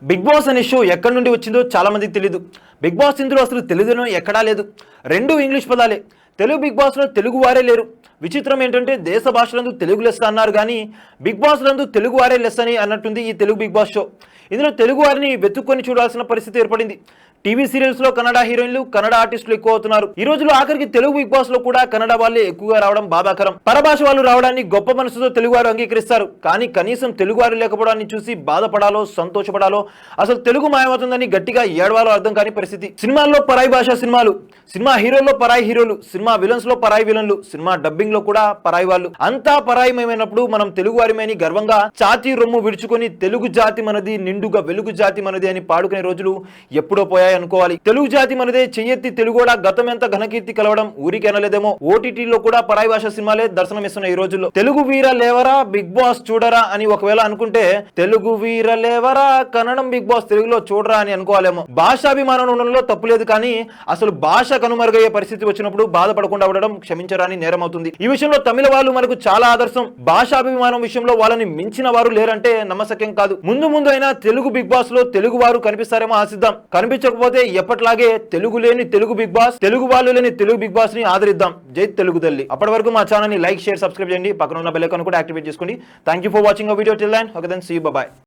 Big boss అనే show ఎక్కడి నుండి వచ్చిందో చాలా మందికి తెలియదు. బిగ్ బాస్ ఇందులో అసలు తెలుగులో ఎక్కడా లేదు. రెండు ఇంగ్లీష్ పదాలే. తెలుగు బిగ్ బాస్లో తెలుగు వారే లేరు. విచిత్రం ఏంటంటే దేశ భాషలందు తెలుగు లెస్స అన్నారు కానీ బిగ్ బాస్ లందు తెలుగు వారే లెస్ అని అన్నట్టుంది ఈ తెలుగు బిగ్ బాస్ షో. ఇందులో తెలుగు వారిని వెతుక్కొని చూడాల్సిన పరిస్థితి ఏర్పడింది. టీవీ సీరియల్స్ లో కన్నడ హీరోయిన్లు కన్నడ ఆర్టిస్టులు ఎక్కువ అవుతున్నారు. ఈ రోజులో ఆఖరికి తెలుగు బిగ్ బాస్ లో కూడా కన్నడ వాళ్ళే ఎక్కువగా రావడం బాధాకరం. పరభాష వాళ్ళు రావడాన్ని గొప్ప మనసుతో తెలుగు వారు అంగీకరిస్తారు. కానీ కనీసం తెలుగు వారు లేకపోవడాన్ని చూసి బాధపడాలో సంతోషపడాలో అసలు తెలుగు మాయమవుతుందని గట్టిగా ఏడవాలో అర్థం కాని పరిస్థితి. సినిమాల్లో పరాయి భాష సినిమాలు, సినిమా హీరోల్లో పరాయి హీరోలు, సినిమా విలన్స్ లో పరాయి విలన్లు, సినిమా డబ్బింగ్ లో కూడా పరాయి వాళ్ళు, అంతా పరాయిమైనప్పుడు మనం తెలుగు వారిమని గర్వంగా ఛాతీ రొమ్ము విడుచుకొని తెలుగు జాతి మనది, నిండుగా వెలుగు జాతి మనది అని పాడుకునే రోజులు ఎప్పుడో పోయాయి అనుకోవాలి. తెలుగు జాతి మనదే, చెయ్యెత్తి తెలుగోడా గతం ఎంత ఘనకీర్తి కలవడం ఊరికి అనలేదేమో. ఓటీటీలో కూడా పరాయి భాష సినిమాలే దర్శనమిస్తున్నాయి ఈ రోజుల్లో. తెలుగు వీర లేవరా బిగ్ బాస్ చూడరా అని ఒకవేళ అనుకుంటే తెలుగు వీర లేవరా కన్నడం బిగ్ బాస్ తెలుగులో చూడరా అని అనుకోవాలేమో. భాషాభిమానం ఉండడంలో తప్పులేదు, కానీ అసలు భాష కనుమరుగయ్యే పరిస్థితి వచ్చినప్పుడు బాధపడకుండా ఉండడం క్షమించరాని నేరం అవుతుంది. ఈ విషయంలో తమిళ వాళ్ళు మనకు చాలా ఆదర్శం. భాషాభిమానం విషయంలో వాళ్ళని మించిన వారు లేరంటే నమ్మశక్యం కాదు. ముందు ముందు అయినా తెలుగు బిగ్ బాస్ లో తెలుగు వారు కనిపిస్తారేమో ఆశిద్దాం. కనిపించకపోతే ఎప్పట్లాగే తెలుగు లేని తెలుగు బిగ్ బాస్, తెలుగు వాళ్ళు లేని తెలుగు బిగ్ బాస్ ని ఆదరిద్దాం. జై తెలుగు తల్లి. అప్పటి వరకు మా ఛానల్ ని లైక్, షేర్, సబ్స్క్రైబ్ చేయండి. పక్కన ఉన్న బెల్ ఐకాన్ కూడా యాక్టివేట్ చేసుకోండి. Thank you for watching our video till then. Okay then, see you, bye by.